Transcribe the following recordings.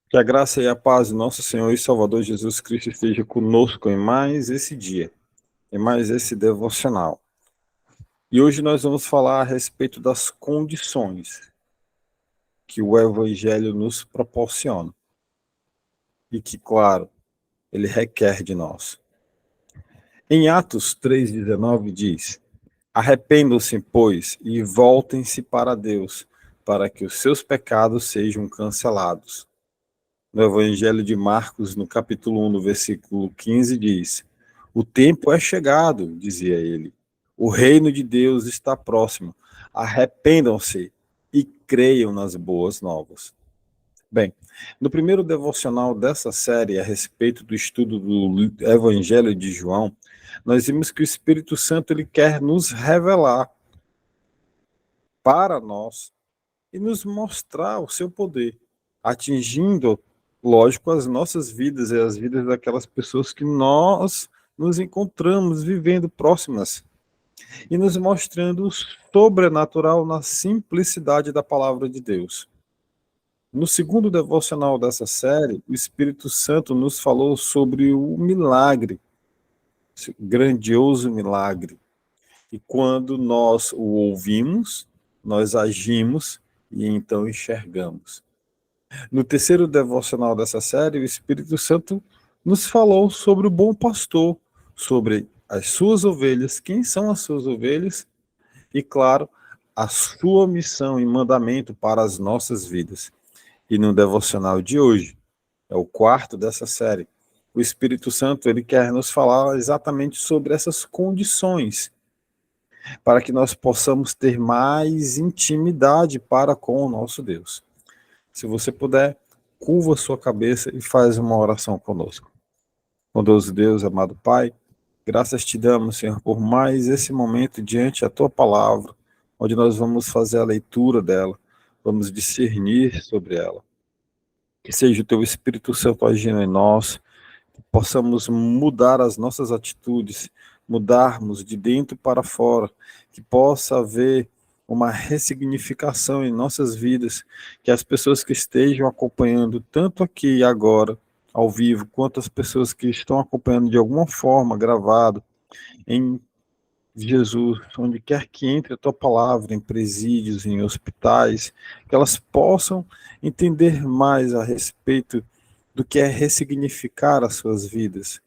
Que a graça e a paz do nosso Senhor e Salvador Jesus Cristo esteja conosco em mais esse dia, em mais esse devocional. E hoje nós vamos falar a respeito das condições que o Evangelho nos proporciona e que, claro, ele requer de nós. Em Atos 3,19 diz: Arrependam-se, pois, e voltem-se para Deus, para que os seus pecados sejam cancelados. No Evangelho de Marcos, no capítulo 1, no versículo 15, diz: O tempo é chegado, dizia ele. O reino de Deus está próximo. Arrependam-se e creiam nas boas novas. Bem, no primeiro devocional dessa série a respeito do estudo do Evangelho de João, nós vimos que o Espírito Santo ele quer nos revelar para nós e nos mostrar o seu poder, atingindo, lógico, as nossas vidas e as vidas daquelas pessoas que nós nos encontramos vivendo próximas e nos mostrando o sobrenatural na simplicidade da palavra de Deus. No segundo devocional dessa série, o Espírito Santo nos falou sobre o milagre, esse grandioso milagre. E quando nós o ouvimos, nós agimos e então enxergamos. No terceiro devocional dessa série, o Espírito Santo nos falou sobre o bom pastor, sobre as suas ovelhas, quem são as suas ovelhas e, claro, a sua missão e mandamento para as nossas vidas. E no devocional de hoje, é o quarto dessa série, o Espírito Santo ele quer nos falar exatamente sobre essas condições para que nós possamos ter mais intimidade para com o nosso Deus. Se você puder, curva sua cabeça e faz uma oração conosco. Bondoso Deus, amado Pai, graças te damos, Senhor, por mais esse momento diante da tua palavra, onde nós vamos fazer a leitura dela, vamos discernir sobre ela. Que seja o teu Espírito Santo agindo em nós, que possamos mudar as nossas atitudes, mudarmos de dentro para fora, que possa haver uma ressignificação em nossas vidas, que as pessoas que estejam acompanhando, tanto aqui e agora, ao vivo, quanto as pessoas que estão acompanhando de alguma forma, gravado, em Jesus, onde quer que entre a tua palavra, em presídios, em hospitais, que elas possam entender mais a respeito do que é ressignificar as suas vidas,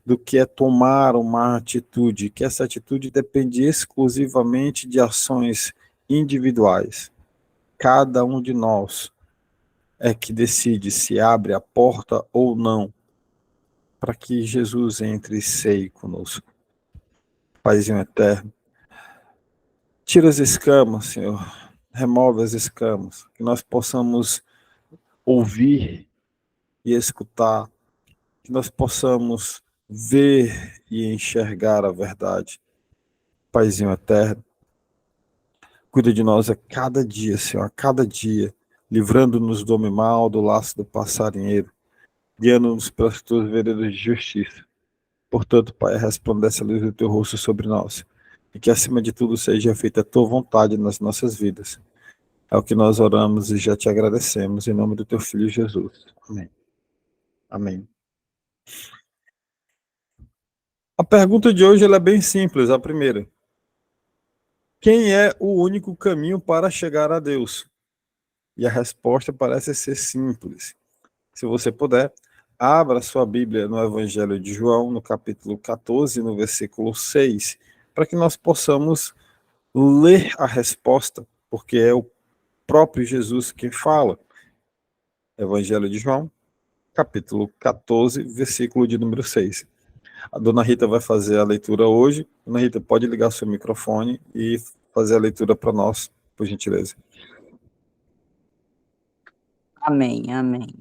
do que é tomar uma atitude, que essa atitude depende exclusivamente de ações individuais. Cada um de nós é que decide se abre a porta ou não para que Jesus entre e ceie conosco. Paizinho eterno, tira as escamas, Senhor, remove as escamas, que nós possamos ouvir e escutar, que nós possamos ver e enxergar a verdade. Paizinho eterno, cuida de nós a cada dia, Senhor, a cada dia, livrando-nos do homem mal, do laço do passarinheiro, guiando-nos pelas tuas veredas de justiça. Portanto, Pai, resplandece a luz do teu rosto sobre nós, e que acima de tudo seja feita a tua vontade nas nossas vidas. É o que nós oramos e já te agradecemos, em nome do teu Filho Jesus. Amém. Amém. A pergunta de hoje ela é bem simples, a primeira. Quem é o único caminho para chegar a Deus? E a resposta parece ser simples. Se você puder, abra sua Bíblia no Evangelho de João, no capítulo 14, no versículo 6, para que nós possamos ler a resposta, porque é o próprio Jesus quem fala. Evangelho de João, capítulo 14, versículo de número 6. A dona Rita vai fazer a leitura hoje. Dona Rita, pode ligar seu microfone e fazer a leitura para nós, por gentileza. Amém, amém.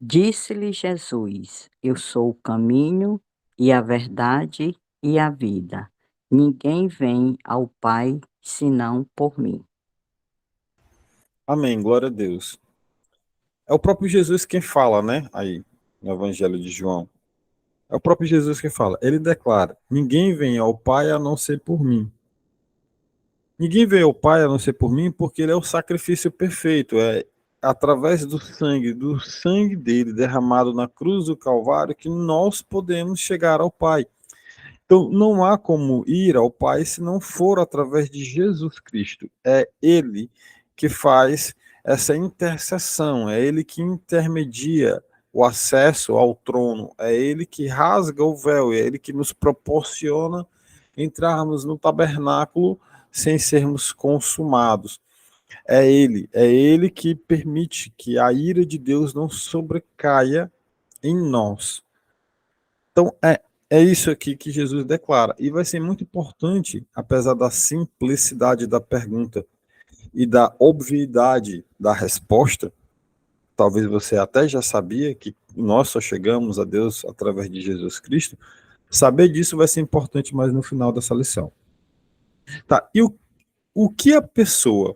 Disse-lhe Jesus: Eu sou o caminho e a verdade e a vida. Ninguém vem ao Pai senão por mim. Amém, glória a Deus. É o próprio Jesus quem fala, né? Aí, no Evangelho de João. É o próprio Jesus quem fala. Ele declara: Ninguém vem ao Pai a não ser por mim. Ninguém vê o Pai a não ser por mim, porque ele é o sacrifício perfeito. É através do sangue dele derramado na cruz do Calvário que nós podemos chegar ao Pai. Então, não há como ir ao Pai se não for através de Jesus Cristo. É Ele que faz essa intercessão, é Ele que intermedia o acesso ao trono, é Ele que rasga o véu, é Ele que nos proporciona entrarmos no tabernáculo sem sermos consumados. É Ele que permite que a ira de Deus não sobrecaia em nós. Então, é isso aqui que Jesus declara. E vai ser muito importante, apesar da simplicidade da pergunta e da obviedade da resposta, talvez você até já sabia que nós só chegamos a Deus através de Jesus Cristo. Saber disso vai ser importante mais no final dessa lição. Tá, e o que a pessoa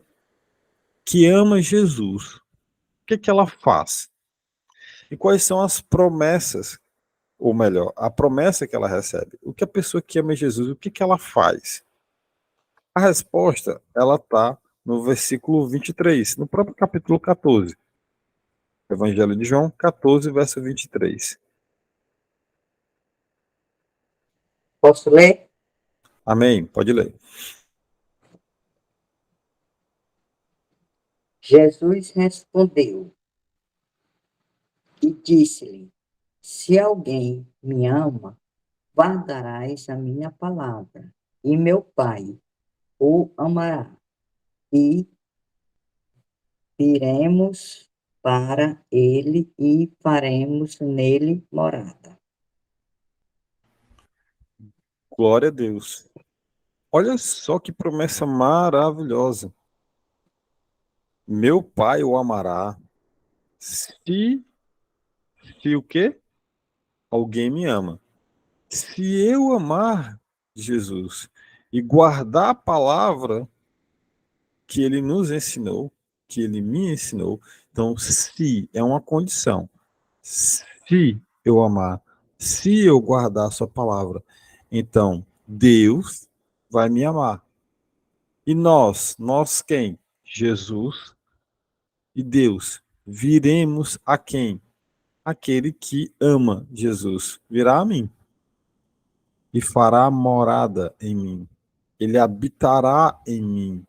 que ama Jesus, o que ela faz? E quais são as promessas, ou melhor, a promessa que ela recebe? O que a pessoa que ama Jesus, o que ela faz? A resposta, ela está no versículo 23, no próprio capítulo 14. Evangelho de João, 14, verso 23. Posso ler? Amém? Pode ler. Jesus respondeu e disse-lhe: Se alguém me ama, guardarás a minha palavra, e meu Pai o amará, e viremos para ele e faremos nele morada. Glória a Deus. Olha só que promessa maravilhosa. Meu Pai o amará se, se o quê? Alguém me ama. Se eu amar Jesus e guardar a palavra que ele nos ensinou, que ele me ensinou, então se é uma condição. Se eu amar, se eu guardar a sua palavra, então Deus vai me amar. E nós quem? Jesus e Deus. Viremos a quem? Aquele que ama Jesus. Virá a mim e fará morada em mim. Ele habitará em mim.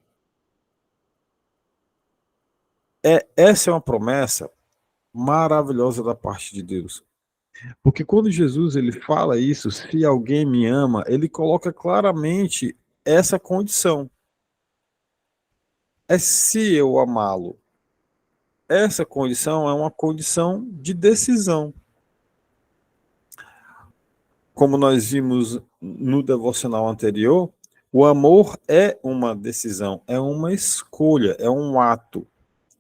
Essa é uma promessa maravilhosa da parte de Deus. Porque quando Jesus ele fala isso, se alguém me ama, ele coloca claramente essa condição. É se eu amá-lo. Essa condição é uma condição de decisão. Como nós vimos no devocional anterior, o amor é uma decisão, é uma escolha, é um ato.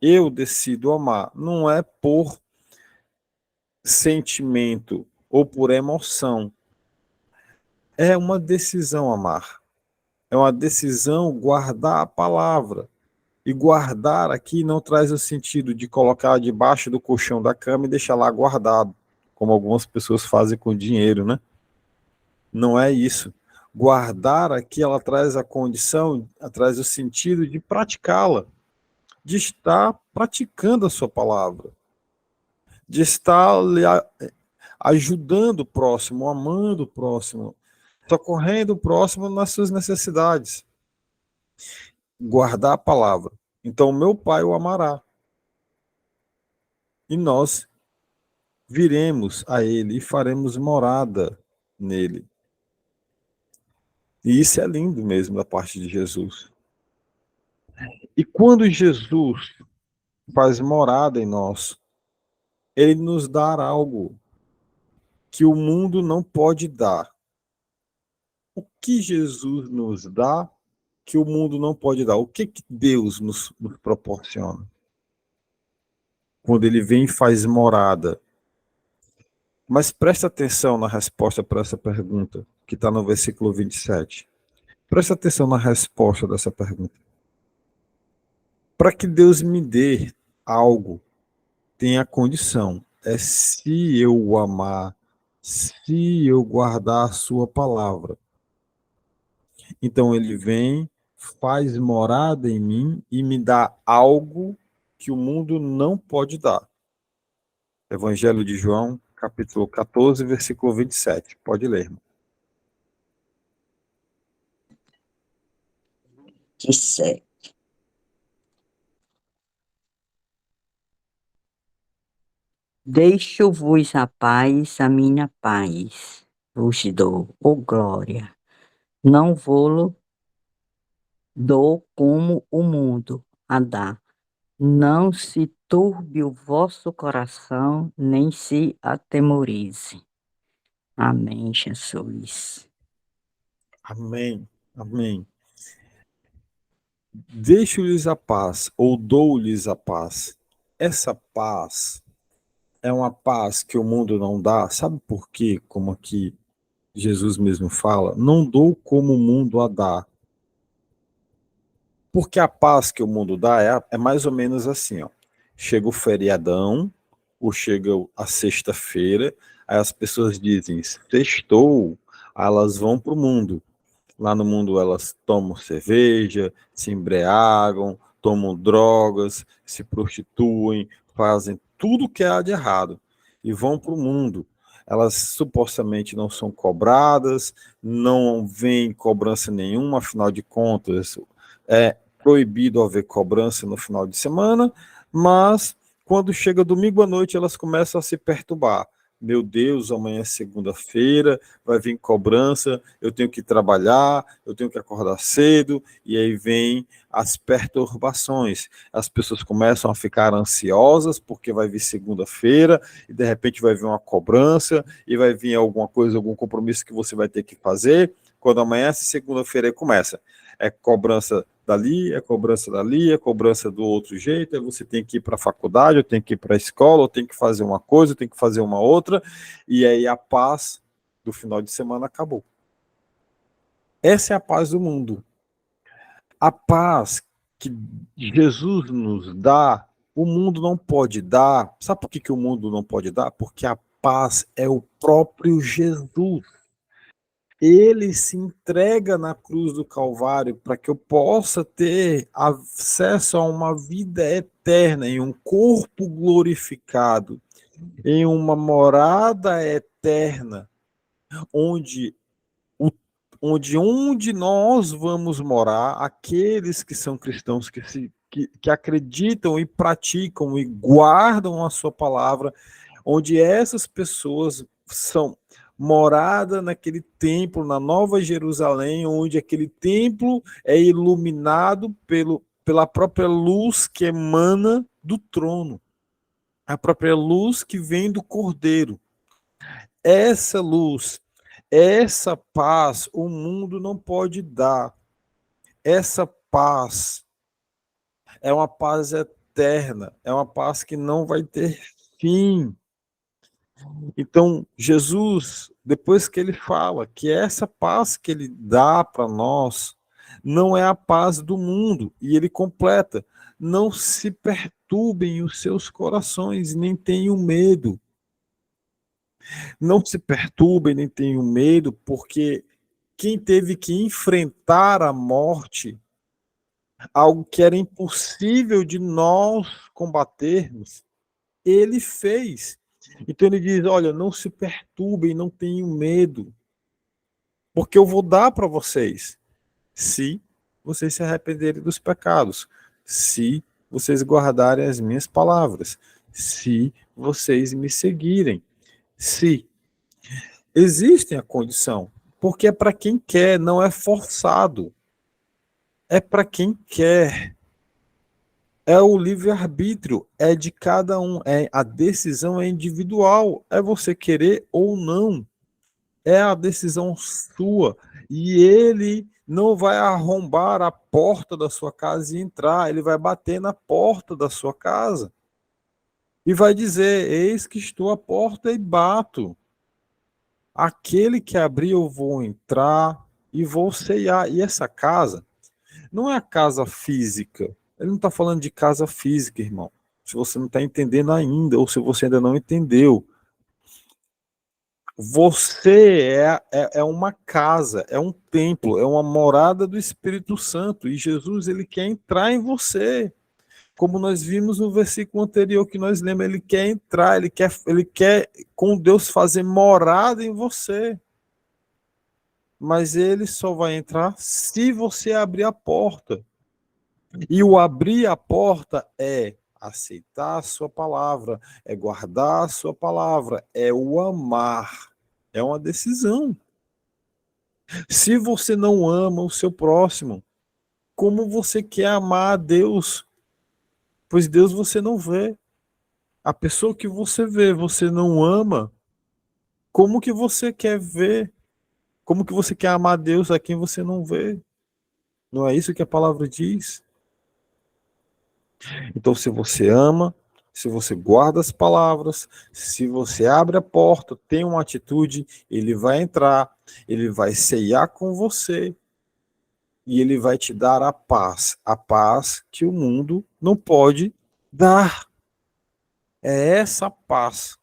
Eu decido amar, não é por sentimento ou por emoção. É uma decisão amar. É uma decisão guardar a palavra. E guardar aqui não traz o sentido de colocar debaixo do colchão da cama e deixar lá guardado, como algumas pessoas fazem com dinheiro, né? Não é isso. Guardar aqui ela traz a condição, traz o sentido de praticá-la, de estar praticando a sua palavra, de estar ajudando o próximo, amando o próximo, socorrendo o próximo nas suas necessidades. Guardar a palavra. Então, meu Pai o amará. E nós viremos a ele e faremos morada nele. E isso é lindo mesmo da parte de Jesus. E quando Jesus faz morada em nós, ele nos dá algo que o mundo não pode dar. O que Jesus nos dá que o mundo não pode dar? O que Deus nos proporciona? Quando ele vem e faz morada. Mas presta atenção na resposta para essa pergunta, que está no versículo 27. Presta atenção na resposta dessa pergunta. Para que Deus me dê algo, tem a condição. É se eu o amar, se eu guardar a sua palavra. Então ele vem, faz morada em mim e me dá algo que o mundo não pode dar. Evangelho de João, capítulo 14, versículo 27. Pode ler, irmão. Disse: Deixo-vos a minha paz, vos dou, ó glória. Não vou-lo dou como o mundo a dá. Não se turbe o vosso coração, nem se atemorize. Amém, Jesus. Amém. Amém. Deixo-lhes a paz, ou dou-lhes a paz. Essa paz é uma paz que o mundo não dá. Sabe por quê? Como aqui Jesus mesmo fala, não dou como o mundo a dá. Porque a paz que o mundo dá é mais ou menos assim, ó. Chega o feriadão, ou chega a sexta-feira, aí as pessoas dizem, sextou, aí elas vão para o mundo. Lá no mundo elas tomam cerveja, se embriagam, tomam drogas, se prostituem, fazem tudo que há de errado e vão para o mundo. Elas supostamente não são cobradas, não vem cobrança nenhuma, afinal de contas, é proibido haver cobrança no final de semana, mas quando chega domingo à noite elas começam a se perturbar. Meu Deus, amanhã é segunda-feira, vai vir cobrança, eu tenho que trabalhar, eu tenho que acordar cedo, e aí vem as perturbações. As pessoas começam a ficar ansiosas porque vai vir segunda-feira e de repente vai vir uma cobrança e vai vir alguma coisa, algum compromisso que você vai ter que fazer. Quando amanhece segunda-feira aí começa. É cobrança dali, é cobrança dali, é cobrança do outro jeito, aí você tem que ir para a faculdade, eu tenho que ir para a escola, eu tenho que fazer uma coisa, eu tenho que fazer uma outra, e aí a paz do final de semana acabou. Essa é a paz do mundo. A paz que Jesus nos dá, o mundo não pode dar. Sabe por que o mundo não pode dar? Porque a paz é o próprio Jesus. Ele se entrega na cruz do Calvário para que eu possa ter acesso a uma vida eterna, em um corpo glorificado, em uma morada eterna, onde onde nós vamos morar, aqueles que são cristãos, que acreditam e praticam e guardam a sua palavra, onde essas pessoas são morada naquele templo, na Nova Jerusalém, onde aquele templo é iluminado pela própria luz que emana do trono, a própria luz que vem do Cordeiro. Essa luz, essa paz, o mundo não pode dar. Essa paz é uma paz eterna, é uma paz que não vai ter fim. Então, Jesus, depois que ele fala que essa paz que ele dá para nós não é a paz do mundo, e ele completa: não se perturbem os seus corações, nem tenham medo. Não se perturbem, nem tenham medo, porque quem teve que enfrentar a morte, algo que era impossível de nós combatermos, ele fez. Então ele diz: olha, não se perturbem, não tenham medo, porque eu vou dar para vocês, se vocês se arrependerem dos pecados, se vocês guardarem as minhas palavras, se vocês me seguirem, se existem a condição, porque é para quem quer, não é forçado, é para quem quer. É o livre-arbítrio, é de cada um, a decisão é individual, é você querer ou não, é a decisão sua, e ele não vai arrombar a porta da sua casa e entrar, ele vai bater na porta da sua casa e vai dizer: eis que estou à porta e bato, aquele que abrir eu vou entrar e vou ceiar. E essa casa não é a casa física. Ele não está falando de casa física, irmão. Se você não está entendendo ainda, ou se você ainda não entendeu. Você é uma casa, é um templo, é uma morada do Espírito Santo. E Jesus, ele quer entrar em você. Como nós vimos no versículo anterior que nós lemos, ele quer entrar, ele quer com Deus fazer morada em você. Mas ele só vai entrar se você abrir a porta. E o abrir a porta é aceitar a sua palavra, é guardar a sua palavra, é o amar. É uma decisão. Se você não ama o seu próximo, como você quer amar a Deus? Pois Deus você não vê. A pessoa que você vê, você não ama. Como que você quer ver? Como que você quer amar a Deus a quem você não vê? Não é isso que a palavra diz? Então, se você ama, se você guarda as palavras, se você abre a porta, tem uma atitude, ele vai entrar, ele vai ceiar com você e ele vai te dar a paz que o mundo não pode dar. É essa paz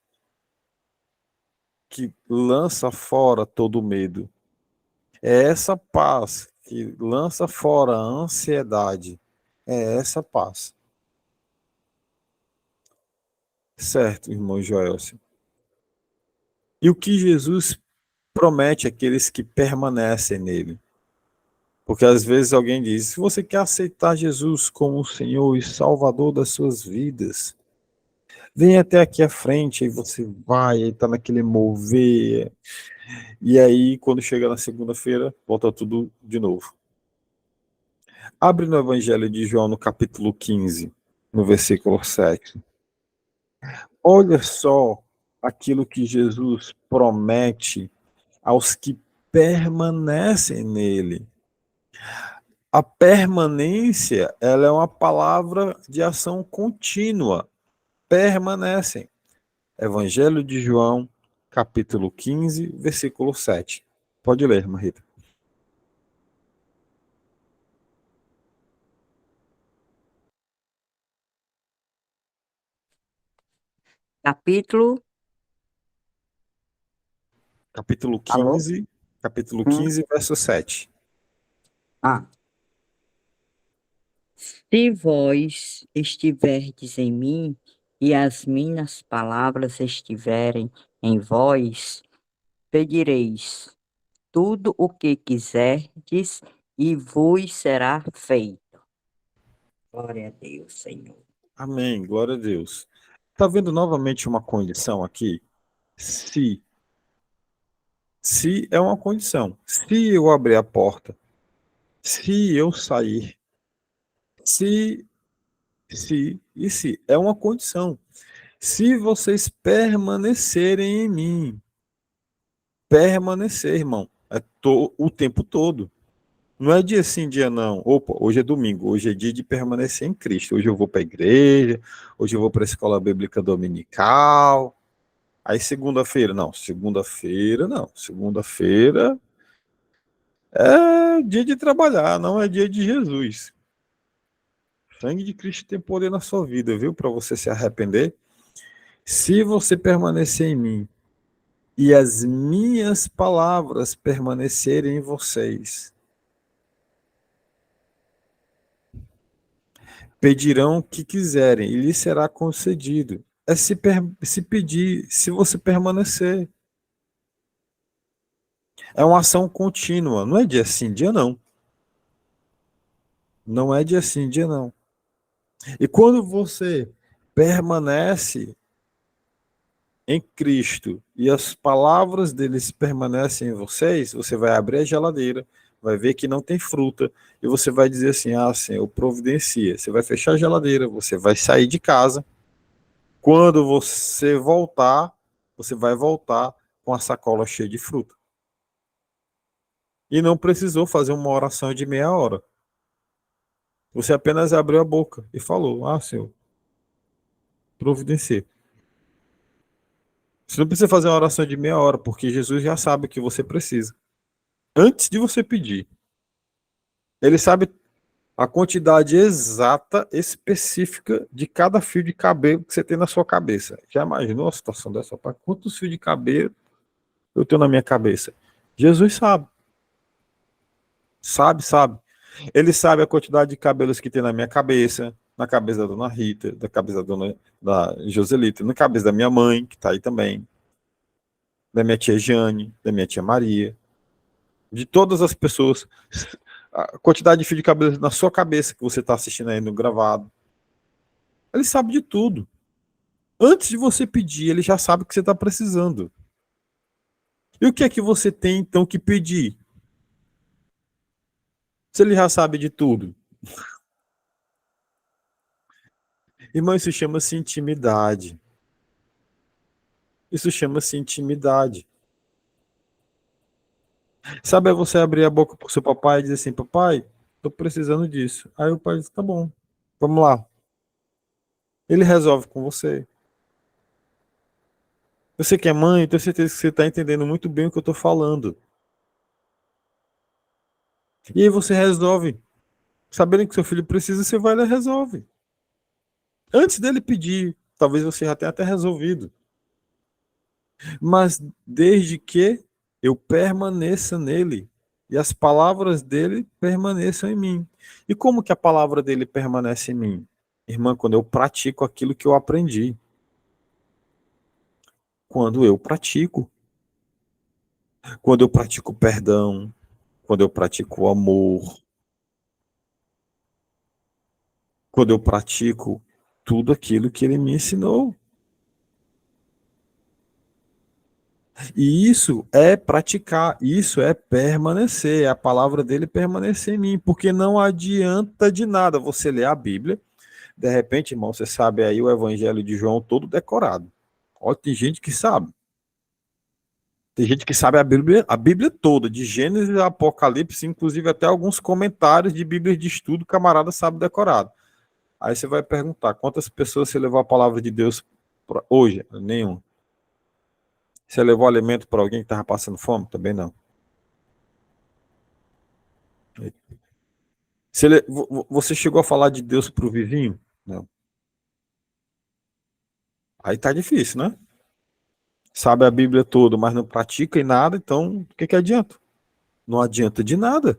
que lança fora todo medo. É essa paz que lança fora a ansiedade. É essa paz. Certo, irmão Joelson? E o que Jesus promete àqueles que permanecem nele? Porque às vezes alguém diz: se você quer aceitar Jesus como o Senhor e Salvador das suas vidas, vem até aqui à frente, aí você vai, aí tá naquele mover, e aí quando chega na segunda-feira, volta tudo de novo. Abre no Evangelho de João, no capítulo 15, no versículo 7. Olha só aquilo que Jesus promete aos que permanecem nele. A permanência, ela é uma palavra de ação contínua. Permanecem. Evangelho de João, capítulo 15, versículo 7. Pode ler, Marita. Capítulo, Capítulo alô? 15, capítulo Hum. 15, verso 7. Ah, se vós estiverdes em mim e as minhas palavras estiverem em vós, pedireis tudo o que quiserdes e vos será feito. Glória a Deus, Senhor. Amém, glória a Deus. Está vendo novamente uma condição aqui? Se. Se é uma condição. Se eu abrir a porta, se eu sair, se, se e se. É uma condição. Se vocês permanecerem em mim, permanecer, irmão, o tempo todo. Não é dia sim, dia não. Opa, hoje é domingo, hoje é dia de permanecer em Cristo. Hoje eu vou para a igreja, hoje eu vou para a escola bíblica dominical. Aí segunda-feira, não. Segunda-feira, não. Segunda-feira é dia de trabalhar, não é dia de Jesus. O sangue de Cristo tem poder na sua vida, viu? Para você se arrepender. Se você permanecer em mim e as minhas palavras permanecerem em vocês, pedirão o que quiserem e lhes será concedido. É se pedir, se você permanecer. É uma ação contínua, não é dia sim, dia não. Não é dia sim, dia não. E quando você permanece em Cristo e as palavras deles permanecem em vocês, você vai abrir a geladeira, vai ver que não tem fruta e você vai dizer assim: ah, Senhor, providencia. Você vai fechar a geladeira, você vai sair de casa. Quando você voltar, você vai voltar com a sacola cheia de fruta. E não precisou fazer uma oração de meia hora. Você apenas abriu a boca e falou: ah, Senhor, providencia. Você não precisa fazer uma oração de meia hora, porque Jesus já sabe o que você precisa. Antes de você pedir. Ele sabe a quantidade exata, específica de cada fio de cabelo que você tem na sua cabeça. Já imaginou a situação dessa? Para quantos fios de cabelo eu tenho na minha cabeça? Jesus sabe. Sabe. Ele sabe a quantidade de cabelos que tem na minha cabeça, na cabeça da dona Rita, da cabeça da dona da Joselita, na cabeça da minha mãe, que está aí também, da minha tia Jane, da minha tia Maria, de todas as pessoas, a quantidade de fio de cabelo na sua cabeça que você está assistindo aí no gravado. Ele sabe de tudo. Antes de você pedir, ele já sabe o que você está precisando. E o que é que você tem, então, que pedir? Se ele já sabe de tudo. Irmão, isso chama-se intimidade. Isso chama-se intimidade. Sabe, é você abrir a boca pro seu papai e dizer assim, papai, tô precisando disso. Aí o pai diz, tá bom, vamos lá. Ele resolve com você. Você que é mãe, tenho certeza que você está entendendo muito bem o que eu tô falando. E aí você resolve. Sabendo que seu filho precisa, você vai lá e resolve. Antes dele pedir, talvez você já tenha até resolvido. Mas desde que eu permaneça nele e as palavras dele permaneçam em mim. E como que a palavra dele permanece em mim? Irmã, quando eu pratico aquilo que eu aprendi. Quando eu pratico. Quando eu pratico perdão. Quando eu pratico o amor. Quando eu pratico tudo aquilo que ele me ensinou. E isso é praticar, isso é permanecer, é a palavra dele permanecer em mim, porque não adianta de nada você ler a Bíblia, de repente, irmão, você sabe aí o Evangelho de João todo decorado. Ó, tem gente que sabe. Tem gente que sabe a Bíblia toda, de Gênesis a Apocalipse, inclusive até alguns comentários de Bíblia de estudo, o camarada sabe decorado. Aí você vai perguntar, quantas pessoas você levou a palavra de Deus hoje? Nenhum. Você levou alimento para alguém que estava passando fome? Também não. Você chegou a falar de Deus para o vizinho? Não. Aí tá difícil, né? Sabe a Bíblia toda, mas não pratica em nada, então o que que adianta? Não adianta de nada.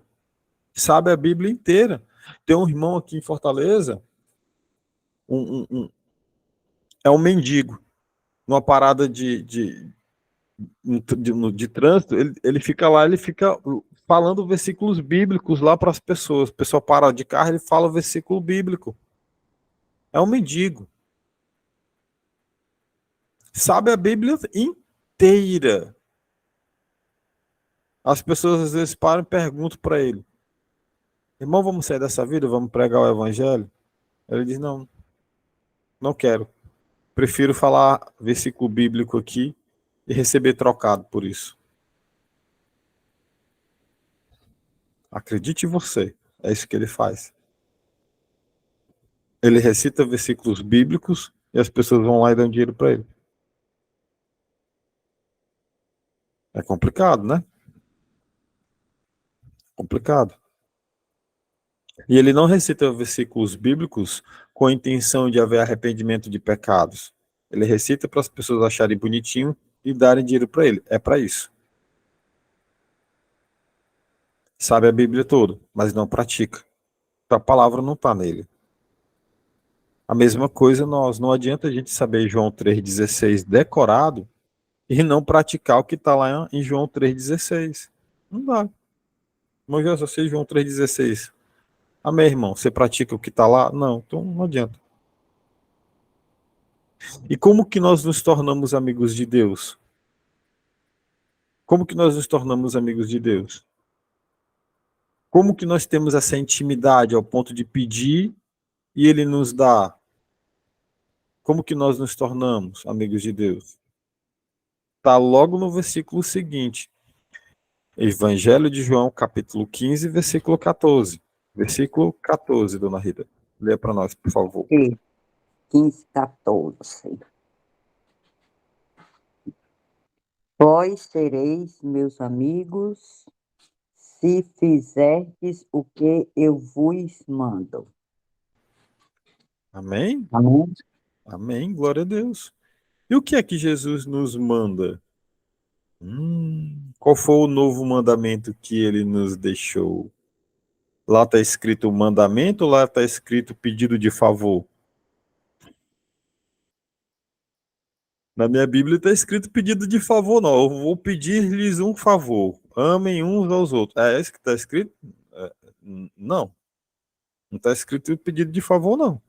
Sabe a Bíblia inteira. Tem um irmão aqui em Fortaleza, é um mendigo, numa parada de trânsito, ele fica lá, ele fica falando versículos bíblicos lá para as pessoas. O pessoal para de carro, ele fala o versículo bíblico. É um mendigo. Sabe a Bíblia inteira. As pessoas às vezes param e perguntam para ele: irmão, vamos sair dessa vida? Vamos pregar o evangelho? Ele diz: não, não quero. Prefiro falar versículo bíblico aqui e receber trocado por isso. Acredite em você. É isso que ele faz. Ele recita versículos bíblicos e as pessoas vão lá e dão dinheiro para ele. É complicado, né? Complicado. E ele não recita versículos bíblicos com a intenção de haver arrependimento de pecados. Ele recita para as pessoas acharem bonitinho e darem dinheiro para ele. É para isso. Sabe a Bíblia toda, mas não pratica. A palavra não está nele. A mesma coisa nós. Não adianta a gente saber João 3,16 decorado e não praticar o que está lá em João 3,16. Não dá. Mas eu só sei João 3,16. Amém, irmão? Você pratica o que está lá? Não, então não adianta. E como que nós nos tornamos amigos de Deus? Como que nós nos tornamos amigos de Deus? Como que nós temos essa intimidade ao ponto de pedir e Ele nos dá? Como que nós nos tornamos amigos de Deus? Está logo no versículo seguinte. Evangelho de João, capítulo 15, versículo 14. Versículo 14, dona Rita. Leia para nós, por favor. 15, 14. Vós sereis meus amigos se fizerdes o que eu vos mando. Amém? Amém? Amém. Glória a Deus. E o que é que Jesus nos manda? Qual foi o novo mandamento que ele nos deixou? Lá está escrito mandamento ou lá está escrito pedido de favor? Na minha Bíblia está escrito pedido de favor, não. Eu vou pedir-lhes um favor. Amem uns aos outros. É isso que está escrito? Não. Não está escrito pedido de favor, não.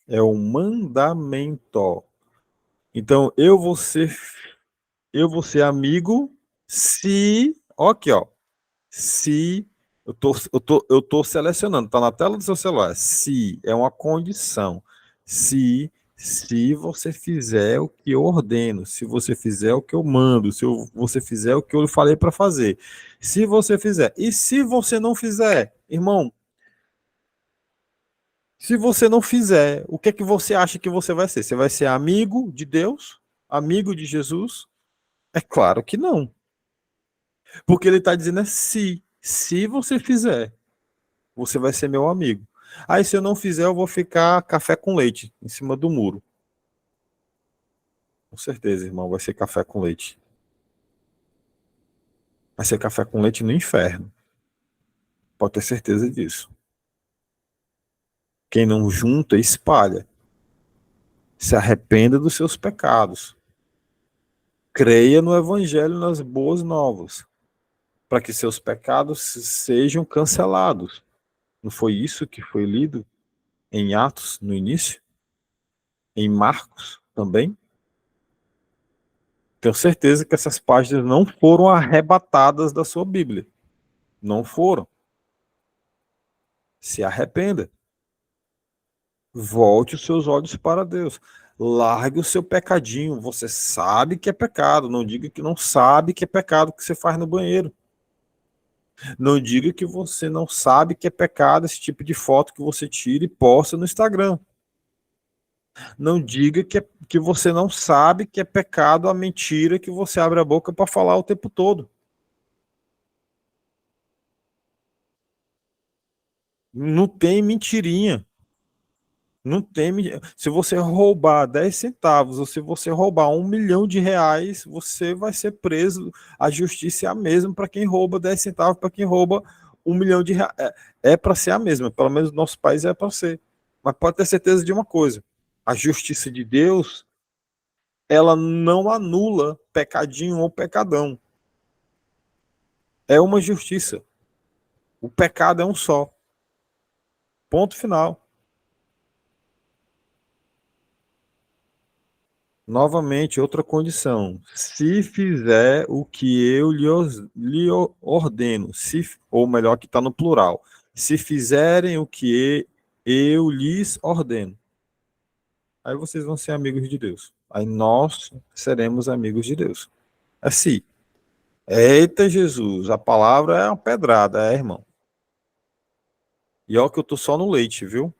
É um mandamento. Então, eu vou ser amigo se. Ó, aqui, ó. Se. Eu tô selecionando, tá na tela do seu celular. Se é uma condição. Se você fizer o que eu ordeno, se você fizer o que eu mando, você fizer o que eu falei para fazer. Se você fizer. E se você não fizer, irmão, se você não fizer, o que é que você acha que você vai ser? Você vai ser amigo de Deus? Amigo de Jesus? É claro que não. Porque ele está dizendo se você fizer, você vai ser meu amigo. Aí se eu não fizer, eu vou ficar café com leite em cima do muro. Com certeza, irmão, vai ser café com leite. Vai ser café com leite no inferno. Pode ter certeza disso. Quem não junta, espalha. Se arrependa dos seus pecados. Creia no evangelho, nas boas novas, para que seus pecados sejam cancelados. Não foi isso que foi lido em Atos no início? Em Marcos também? Tenho certeza que essas páginas não foram arrebatadas da sua Bíblia. Não foram. Se arrependa. Volte os seus olhos para Deus. Largue o seu pecadinho. Você sabe que é pecado. Não diga que não sabe que é pecado que você faz no banheiro. Não diga que você não sabe que é pecado esse tipo de foto que você tira e posta no Instagram. Não diga que você não sabe que é pecado a mentira que você abre a boca para falar o tempo todo. Não tem mentirinha. Não tem. Se você roubar 10 centavos ou se você roubar R$ 1 milhão, você vai ser preso. A justiça é a mesma para quem rouba 10 centavos, para quem rouba R$ 1 milhão. É para ser a mesma. Pelo menos no nosso país é para ser. Mas pode ter certeza de uma coisa: a justiça de Deus, ela não anula pecadinho ou pecadão. É uma justiça. O pecado é um só. Ponto final. Novamente, outra condição. Se fizer o que eu lhe ordeno, ou melhor, que está no plural. Se fizerem o que eu lhes ordeno. Aí vocês vão ser amigos de Deus. Aí nós seremos amigos de Deus. Assim. Eita Jesus, a palavra é uma pedrada, irmão. E ó que eu tô só no leite, viu?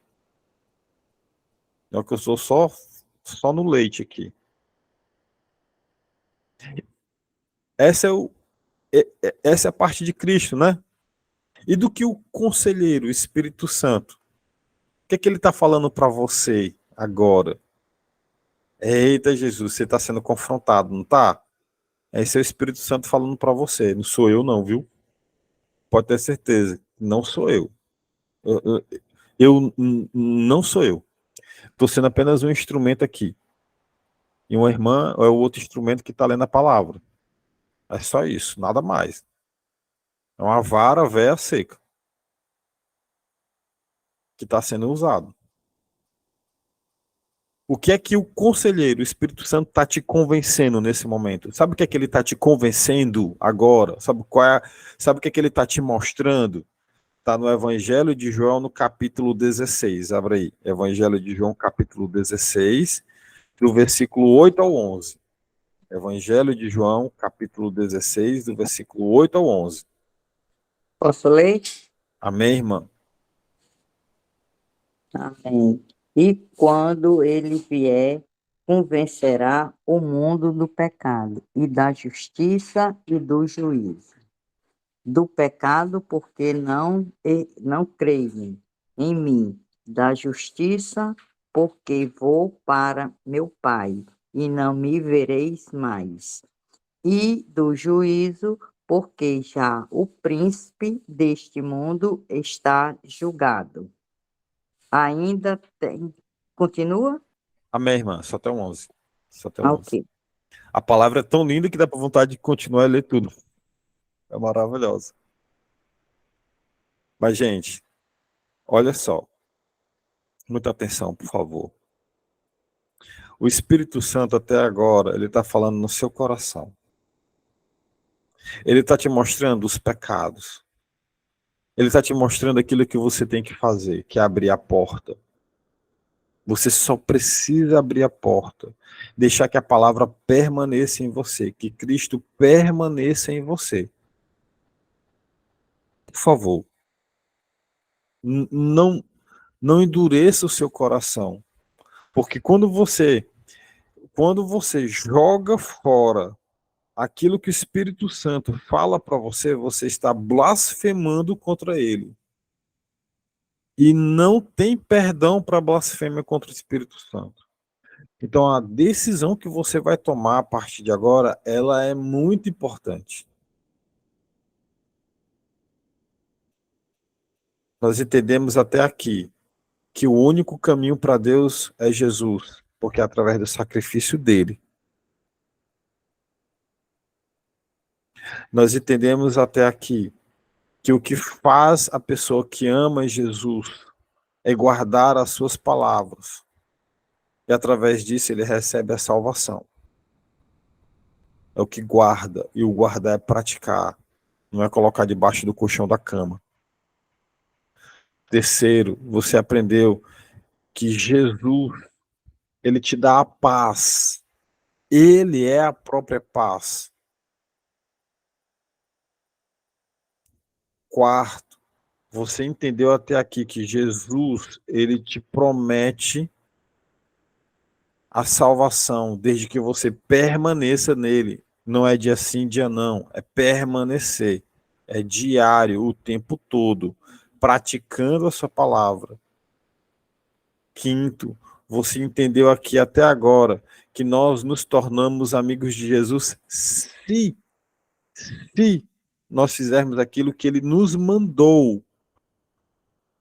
Ó que eu sou só no leite aqui. Essa é o essa é a parte de Cristo, né? E do que o conselheiro, o Espírito Santo, o que é que ele está falando para você agora? Eita Jesus, você está sendo confrontado, não tá? Esse é o Espírito Santo falando para você, não sou eu não, viu? Pode ter certeza, não sou eu. Não sou eu. Estou sendo apenas um instrumento aqui. E uma irmã é o outro instrumento que está lendo a palavra. É só isso, nada mais. É uma vara véia seca que está sendo usado. O que é que o conselheiro, o Espírito Santo, está te convencendo nesse momento? Sabe o que é que ele está te convencendo agora? Sabe o que é que ele está te mostrando? Está no Evangelho de João, no capítulo 16. Abre aí. Evangelho de João, capítulo 16, do versículo 8 ao 11. Evangelho de João, capítulo 16, do versículo 8 ao 11. Posso ler? Amém, irmã? Amém. E quando ele vier, convencerá o mundo do pecado e da justiça e do juízo. Do pecado, porque não creem em mim. Da justiça, porque vou para meu Pai e não me vereis mais. e do juízo, porque já o príncipe deste mundo está julgado. Ainda tem. Continua? Amém, irmã. Só até o 11. Só até o Ah, 11. ok. A palavra é tão linda que dá para vontade de continuar a ler tudo. É maravilhosa. Mas, gente, olha só. Muita atenção, por favor. O Espírito Santo, até agora, ele está falando no seu coração. Ele está te mostrando os pecados. Ele está te mostrando aquilo que você tem que fazer, que é abrir a porta. Você só precisa abrir a porta, deixar que a palavra permaneça em você, que Cristo permaneça em você. Por favor, não não endureça o seu coração, porque quando você joga fora aquilo que o Espírito Santo fala para você, você está blasfemando contra ele. E não tem perdão para blasfêmia contra o Espírito Santo. Então a decisão que você vai tomar a partir de agora, ela é muito importante. Nós entendemos até aqui que o único caminho para Deus é Jesus, porque é através do sacrifício dele. Nós entendemos até aqui que o que faz a pessoa que ama Jesus é guardar as suas palavras. E através disso ele recebe a salvação. É o que guarda, e o guardar é praticar, não é colocar debaixo do colchão da cama. Terceiro, você aprendeu que Jesus, ele te dá a paz. Ele é a própria paz. Quarto, você entendeu até aqui que Jesus, ele te promete a salvação, desde que você permaneça nele. Não é dia sim, dia não, é permanecer. É diário, o tempo todo, praticando a sua palavra. Quinto, você entendeu aqui até agora que nós nos tornamos amigos de Jesus se nós fizermos aquilo que ele nos mandou.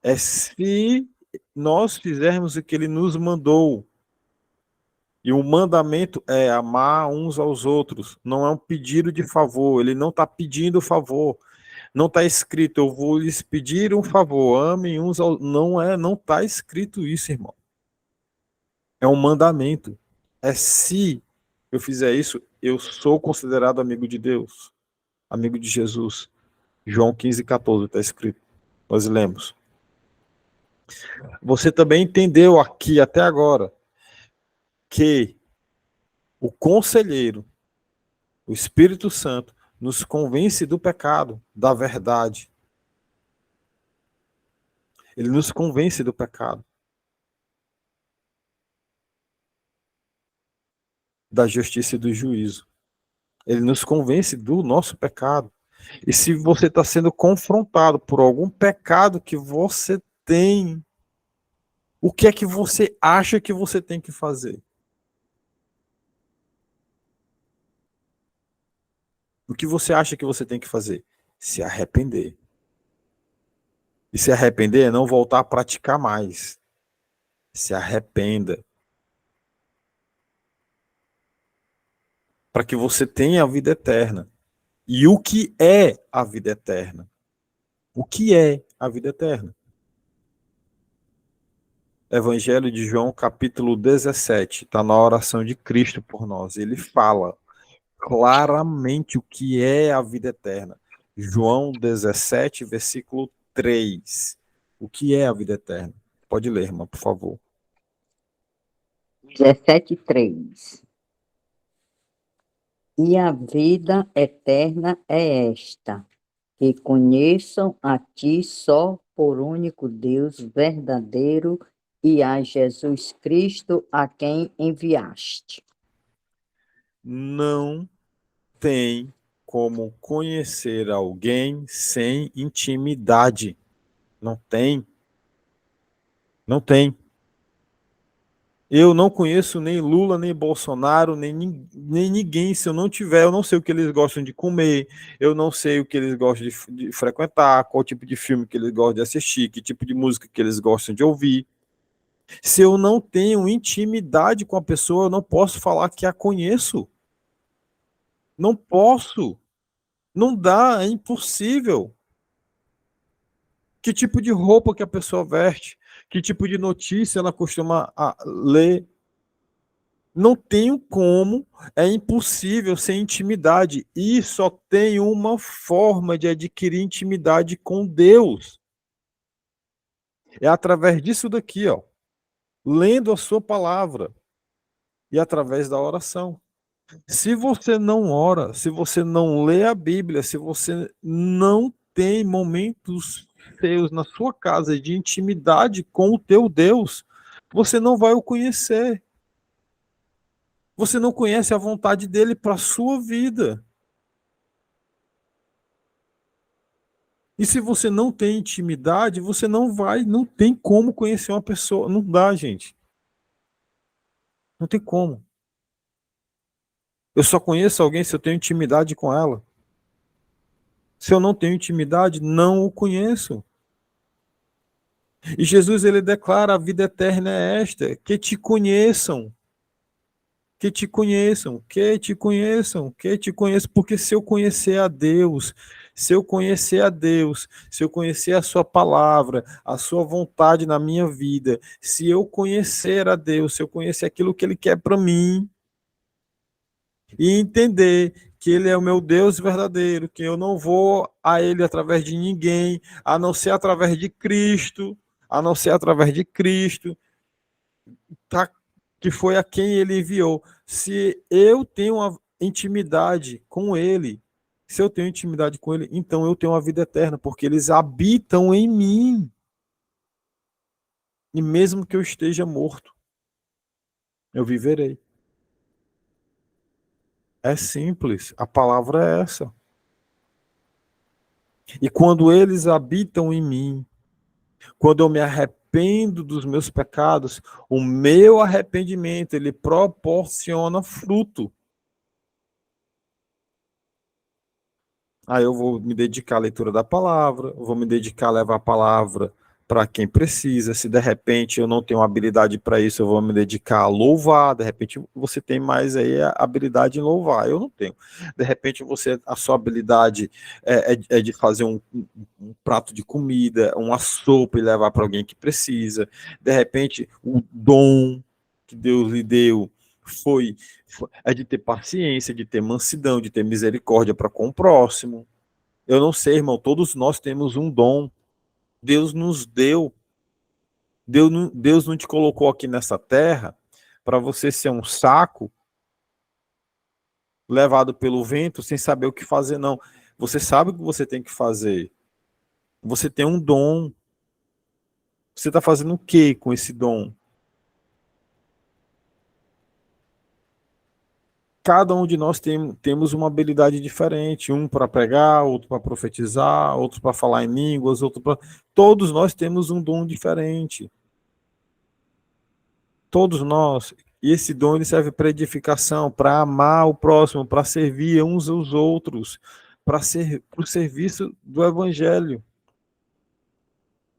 É se nós fizermos o que ele nos mandou. E o mandamento é amar uns aos outros. Não é um pedido de favor. Ele não está pedindo favor. Não está escrito, eu vou lhes pedir um favor. Amem uns aos... Não está escrito isso, irmão. É um mandamento. É se eu fizer isso, eu sou considerado amigo de Deus. Amigo de Jesus. João 15:14 está escrito. Nós lemos. Você também entendeu aqui até agora que o conselheiro, o Espírito Santo, nos convence do pecado, da verdade. Ele nos convence do pecado, da justiça e do juízo. Ele nos convence do nosso pecado. E se você está sendo confrontado por algum pecado que você tem, o que é que você acha que você tem que fazer? O que você acha que você tem que fazer? Se arrepender. E se arrepender é não voltar a praticar mais. Se arrependa. Para que você tenha a vida eterna. E o que é a vida eterna? O que é a vida eterna? Evangelho de João, capítulo 17, está na oração de Cristo por nós. Ele fala claramente o que é a vida eterna. João 17, versículo 3. O que é a vida eterna? Pode ler, irmã, por favor. 17:3. E a vida eterna é esta, que conheçam a ti só por único Deus verdadeiro e a Jesus Cristo a quem enviaste. Não tem como conhecer alguém sem intimidade. Não tem. Não tem. Eu não conheço nem Lula, nem Bolsonaro, nem ninguém. Se eu não tiver, eu não sei o que eles gostam de comer, eu não sei o que eles gostam de frequentar, qual tipo de filme que eles gostam de assistir, que tipo de música que eles gostam de ouvir. Se eu não tenho intimidade com a pessoa, eu não posso falar que a conheço. Não posso. Não dá, é impossível. Que tipo de roupa que a pessoa veste? Que tipo de notícia ela costuma ler? Não tenho como, é impossível sem intimidade. E só tem uma forma de adquirir intimidade com Deus. É através disso daqui, ó, lendo a sua palavra e através da oração. Se você não ora, se você não lê a Bíblia, se você não tem momentos seus na sua casa de intimidade com o teu Deus, você não vai o conhecer. Você não conhece a vontade dele para a sua vida. E se você não tem intimidade, você não tem como conhecer uma pessoa. Não dá, gente. Não tem como. Eu só conheço alguém se eu tenho intimidade com ela. Se eu não tenho intimidade, não o conheço. E Jesus, ele declara: a vida eterna é esta, que te conheçam, que te conheçam, que te conheçam, que te conheçam, porque se eu conhecer a Deus, se eu conhecer a Deus, se eu conhecer a sua palavra, a sua vontade na minha vida, se eu conhecer a Deus, se eu conhecer aquilo que ele quer para mim e entender que ele é o meu Deus verdadeiro, que eu não vou a ele através de ninguém, a não ser através de Cristo, a não ser através de Cristo, tá? Que foi a quem ele enviou. Se eu tenho uma intimidade com ele, se eu tenho intimidade com ele, então eu tenho uma vida eterna, porque eles habitam em mim. E mesmo que eu esteja morto, eu viverei. É simples, a palavra é essa. E quando eles habitam em mim, quando eu me arrependo dos meus pecados, o meu arrependimento, ele proporciona fruto. Aí eu vou me dedicar à leitura da palavra, vou me dedicar a levar a palavra para quem precisa. Se de repente eu não tenho habilidade para isso, eu vou me dedicar a louvar. De repente você tem mais aí a habilidade em louvar. Eu não tenho. De repente você, a sua habilidade é de fazer um prato de comida, uma sopa e levar para alguém que precisa. De repente o dom que Deus lhe deu foi é de ter paciência, de ter mansidão, de ter misericórdia para com o próximo. Eu não sei, irmão, todos nós temos um dom. Deus nos deu. Deus não te colocou aqui nessa terra para você ser um saco levado pelo vento sem saber o que fazer, não. Você sabe o que você tem que fazer. Você tem um dom. Você está fazendo o que com esse dom? Cada um de nós temos uma habilidade diferente, um para pregar, outro para profetizar, outro para falar em línguas, outro para. Todos nós temos um dom diferente. Todos nós. E esse dom ele serve para edificação, para amar o próximo, para servir uns aos outros, para o serviço do evangelho.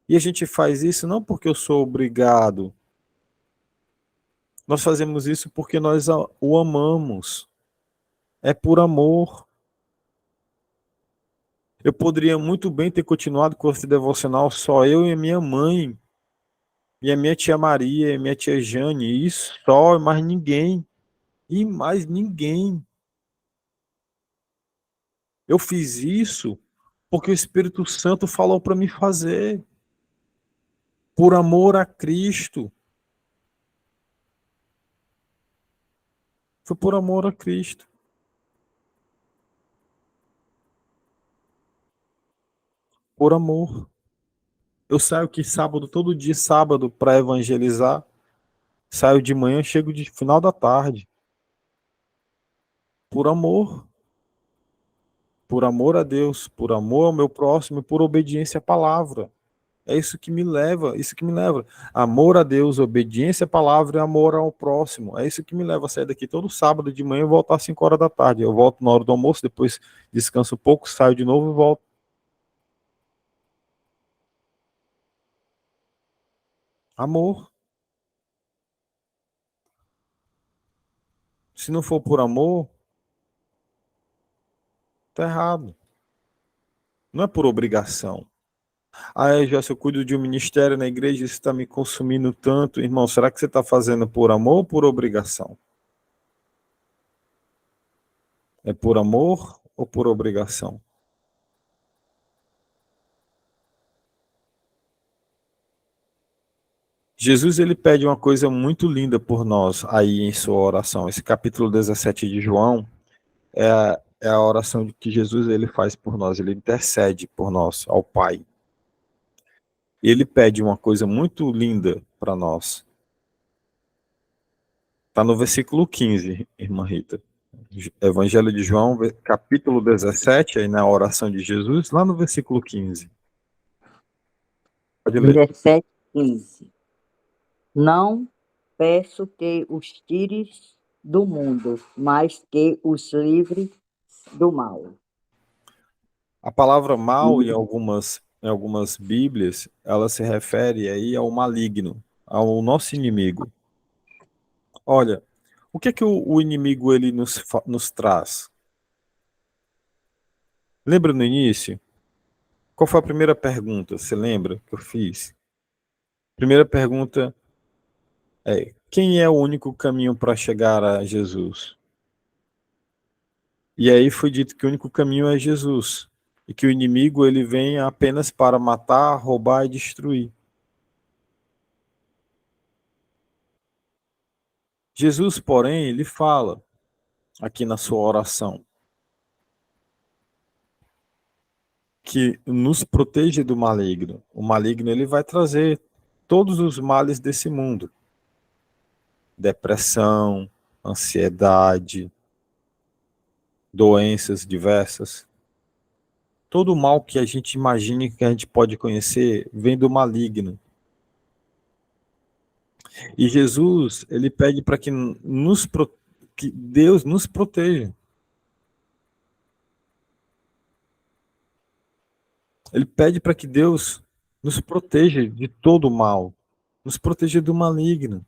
E a gente faz isso não porque eu sou obrigado. Nós fazemos isso porque nós o amamos. É por amor. Eu poderia muito bem ter continuado com esse devocional só eu e a minha mãe, e a minha tia Maria, e a minha tia Jane, e só, e mais ninguém. E mais ninguém. Eu fiz isso porque o Espírito Santo falou para me fazer. Por amor a Cristo. Foi por amor a Cristo. Por amor. Eu saio aqui sábado, todo dia sábado, para evangelizar. Saio de manhã, chego de final da tarde. Por amor. Por amor a Deus, por amor ao meu próximo e por obediência à palavra. É isso que me leva, isso que me leva. Amor a Deus, obediência à palavra e amor ao próximo. É isso que me leva a sair daqui todo sábado de manhã e voltar às 5 horas da tarde. Eu volto na hora do almoço, depois descanso um pouco, saio de novo e volto. Amor. Se não for por amor, tá errado. Não é por obrigação. Ah, já se eu cuido de um ministério na igreja, isso está me consumindo tanto. Irmão, será que você está fazendo por amor ou por obrigação? É por amor ou por obrigação? Jesus, ele pede uma coisa muito linda por nós aí em sua oração. Esse capítulo 17 de João é a oração que Jesus ele faz por nós, ele intercede por nós ao Pai. Ele pede uma coisa muito linda para nós. Está no versículo 15, irmã Rita. Evangelho de João, capítulo 17, aí na oração de Jesus, lá no versículo 15. Pode ler. 17:15. Não peço que os tires do mundo, mas que os livre do mal. A palavra mal, em algumas Bíblias, ela se refere aí ao maligno, ao nosso inimigo. Olha, o que é que o inimigo ele nos traz? Lembra no início? Qual foi a primeira pergunta? Você lembra que eu fiz? Primeira pergunta é: quem é o único caminho para chegar a Jesus? E aí foi dito que o único caminho é Jesus e que o inimigo ele vem apenas para matar, roubar e destruir. Jesus, porém, ele fala aqui na sua oração que nos protege do maligno. O maligno ele vai trazer todos os males desse mundo: depressão, ansiedade, doenças diversas. Todo o mal que a gente imagine que a gente pode conhecer vem do maligno. E Jesus, ele pede para que Deus nos proteja. Ele pede para que Deus nos proteja de todo o mal, nos proteja do maligno.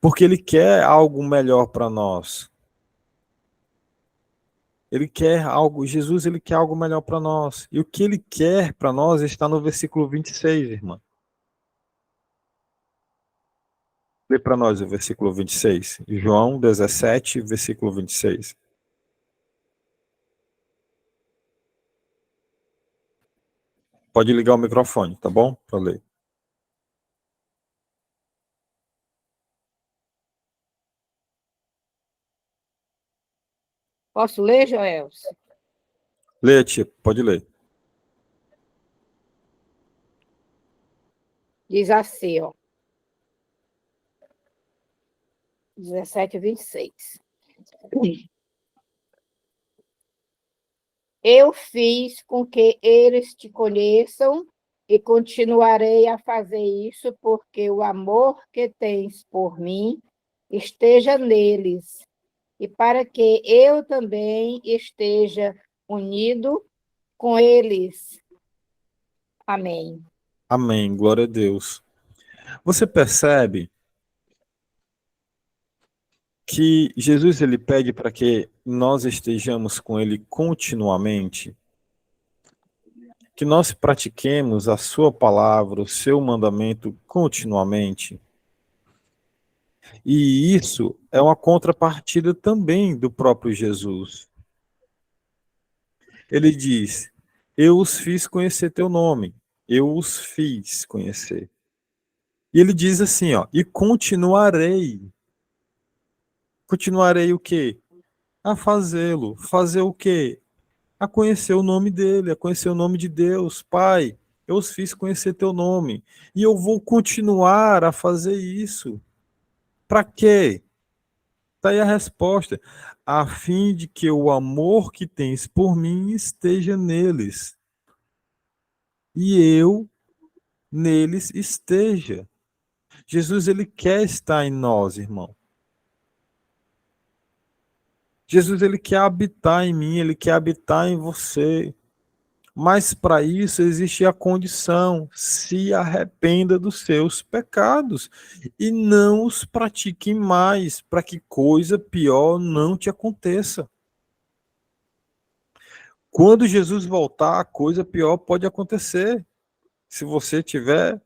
Porque ele quer algo melhor para nós. Ele quer algo, Jesus, ele quer algo melhor para nós. E o que ele quer para nós está no versículo 26, irmã. Lê para nós o versículo 26. João 17, versículo 26. Pode ligar o microfone, tá bom? Para ler. Posso ler, Joelson? Lê, tia, pode ler. Diz assim, ó. 17:26. Eu fiz com que eles te conheçam e continuarei a fazer isso porque o amor que tens por mim esteja neles e para que eu também esteja unido com eles. Amém. Amém, glória a Deus. Você percebe que Jesus ele pede para que nós estejamos com ele continuamente, que nós pratiquemos a sua palavra, o seu mandamento continuamente. E isso é uma contrapartida também do próprio Jesus. Ele diz: eu os fiz conhecer teu nome, eu os fiz conhecer. E ele diz assim, ó, e continuarei. Continuarei o quê? A fazê-lo. Fazer o quê? A conhecer o nome dele, a conhecer o nome de Deus. Pai, eu os fiz conhecer teu nome. E eu vou continuar a fazer isso. Para quê? Está aí a resposta. A fim de que o amor que tens por mim esteja neles. e eu neles esteja. Jesus, ele quer estar em nós, irmão. Jesus, ele quer habitar em mim, ele quer habitar em você. Mas para isso existe a condição: se arrependa dos seus pecados e não os pratique mais, para que coisa pior não te aconteça. Quando Jesus voltar, a coisa pior pode acontecer. Se você tiver,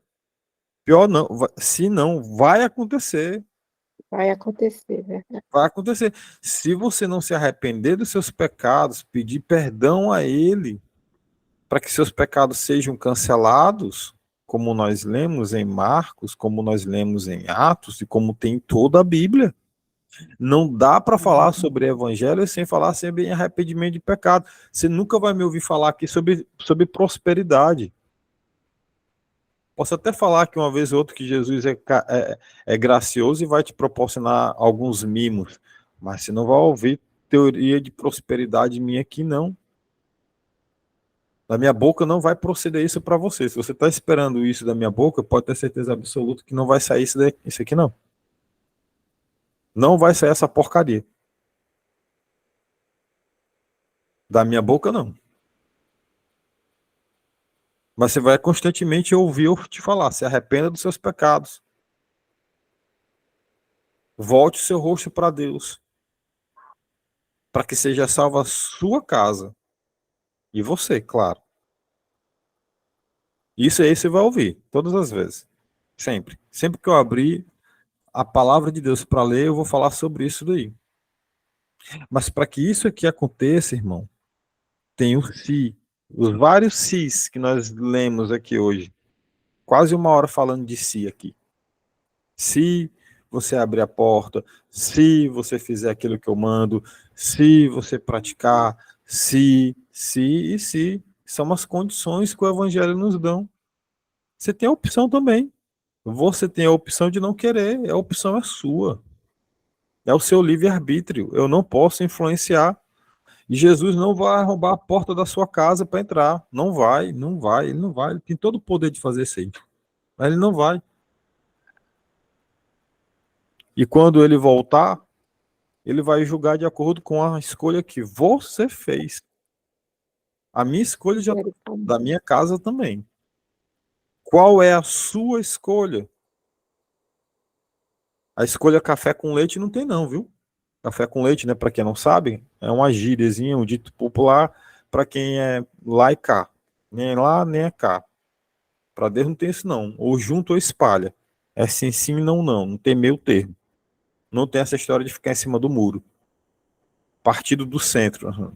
pior não, se não, vai acontecer. Vai acontecer, verdade. Vai acontecer. Se você não se arrepender dos seus pecados, pedir perdão a Ele, para que seus pecados sejam cancelados, como nós lemos em Marcos, como nós lemos em Atos e como tem em toda a Bíblia. Não dá para falar sobre evangelho sem falar sempre em arrependimento de pecado. Você nunca vai me ouvir falar aqui sobre prosperidade. Posso até falar que uma vez ou outra que Jesus é gracioso e vai te proporcionar alguns mimos, mas você não vai ouvir teoria de prosperidade minha aqui, não. Da minha boca não vai proceder isso para você. Se você está esperando isso da minha boca, pode ter certeza absoluta que não vai sair isso aqui, não. Não vai sair essa porcaria. Da minha boca, não. Mas você vai constantemente ouvir eu te falar: se arrependa dos seus pecados. Volte o seu rosto para Deus, para que seja salva a sua casa. E você, claro. Isso aí você vai ouvir, todas as vezes. Sempre. Sempre que eu abrir a palavra de Deus para ler, eu vou falar sobre isso daí. Mas para que isso aqui aconteça, irmão, tem o se. Os vários sis que nós lemos aqui hoje. Quase uma hora falando de si aqui. Se você abrir a porta, se você fizer aquilo que eu mando, se você praticar, se e se. São as condições que o evangelho nos dão. Você tem a opção também. Você tem a opção de não querer, a opção é sua. É o seu livre-arbítrio. Eu não posso influenciar. E Jesus não vai arrombar a porta da sua casa para entrar. Não vai, não vai, ele não vai. Ele tem todo o poder de fazer isso aí. Mas ele não vai. E quando ele voltar, ele vai julgar de acordo com a escolha que você fez. A minha escolha já da minha casa também. Qual é a sua escolha? A escolha café com leite não tem não, viu? Café com leite, né, para quem não sabe, é uma gíriazinha, um dito popular para quem é lá e cá. Nem lá, nem é cá. Para Deus não tem isso não. Ou junto ou espalha. É sim, sim, não, não. Não tem meio termo. Não tem essa história de ficar em cima do muro. Partido do centro. Uhum.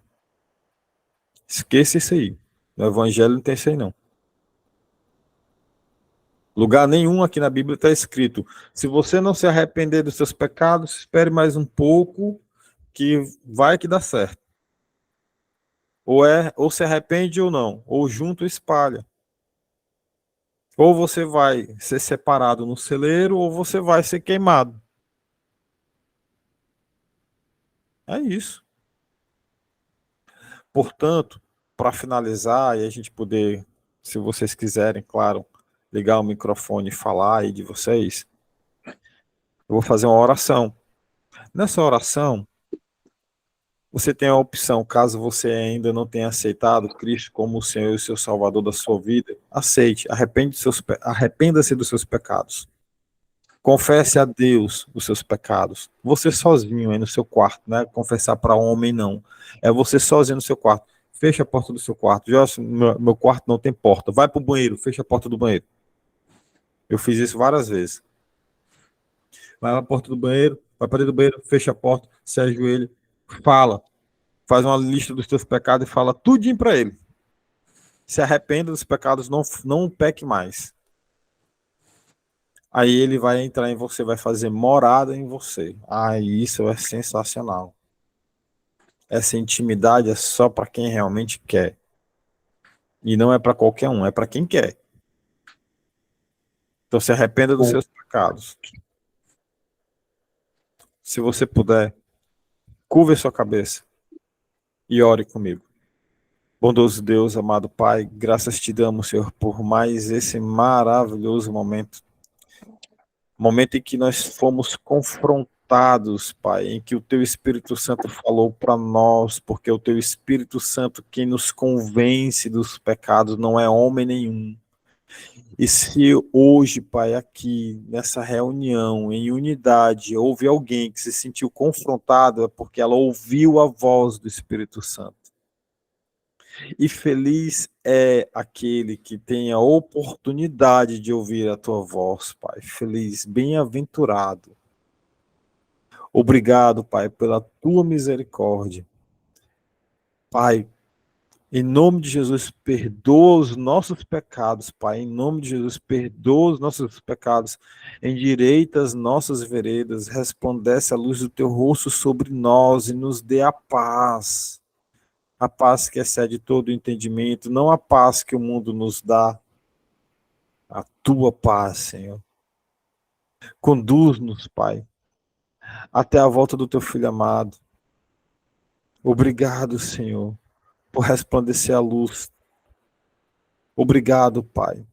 Esqueça isso aí. No evangelho não tem isso aí não. Lugar nenhum aqui na Bíblia está escrito: se você não se arrepender dos seus pecados, espere mais um pouco que vai que dá certo. Ou se arrepende ou não, ou junto ou espalha. Ou você vai ser separado no celeiro, ou você vai ser queimado. É isso. Portanto, para finalizar e a gente poder, se vocês quiserem, claro, ligar o microfone e falar aí de vocês, eu vou fazer uma oração. Nessa oração, você tem a opção, caso você ainda não tenha aceitado Cristo como o Senhor e o seu Salvador da sua vida, aceite, arrependa-se dos seus pecados. Confesse a Deus os seus pecados. Você sozinho aí no seu quarto, não é confessar para homem, não. É você sozinho no seu quarto. Fecha a porta do seu quarto. Já, meu quarto não tem porta. Vai para o banheiro, fecha a porta do banheiro. Eu fiz isso várias vezes. Vai para a porta do banheiro, vai para dentro do banheiro, fecha a porta, se ajoelha, fala. Faz uma lista dos teus pecados e fala tudinho para ele. Se arrependa dos pecados, não peque mais. Aí ele vai entrar em você, vai fazer morada em você. Aí isso é sensacional. Essa intimidade é só para quem realmente quer. E não é para qualquer um, é para quem quer. Então se arrependa dos seus pecados. Se você puder, curve a sua cabeça e ore comigo. Bondoso Deus, amado Pai, graças te damos, Senhor, por mais esse maravilhoso momento. Momento em que nós fomos confrontados, Pai, em que o Teu Espírito Santo falou para nós, porque o Teu Espírito Santo, quem nos convence dos pecados, não é homem nenhum. E se hoje, Pai, aqui nessa reunião, em unidade, houve alguém que se sentiu confrontado, é porque ela ouviu a voz do Espírito Santo. E feliz é aquele que tem a oportunidade de ouvir a tua voz, Pai. Feliz, bem-aventurado. Obrigado, Pai, pela tua misericórdia. Pai, em nome de Jesus, perdoa os nossos pecados, Pai. Em nome de Jesus, perdoa os nossos pecados. Endireita as nossas veredas. Resplandece a luz do teu rosto sobre nós e nos dê a paz. A paz que excede todo o entendimento, não a paz que o mundo nos dá, a tua paz, Senhor. Conduz-nos, Pai, até a volta do teu Filho amado. Obrigado, Senhor, por resplandecer a luz. Obrigado, Pai,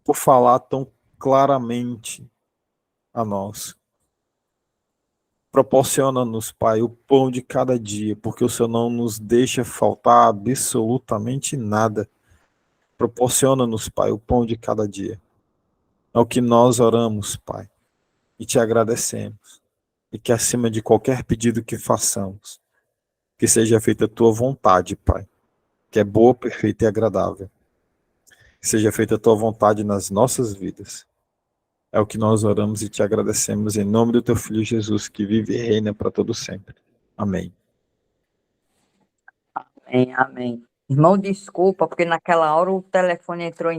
por falar tão claramente a nós. Proporciona-nos, Pai, o pão de cada dia, porque o Senhor não nos deixa faltar absolutamente nada. Proporciona-nos, Pai, o pão de cada dia. É o que nós oramos, Pai, e te agradecemos. E que acima de qualquer pedido que façamos, que seja feita a tua vontade, Pai, que é boa, perfeita e agradável. Que seja feita a tua vontade nas nossas vidas. É o que nós oramos e te agradecemos em nome do teu Filho Jesus, que vive e reina para todo sempre. Amém. Amém, amém. Irmão, desculpa, porque naquela hora o telefone entrou em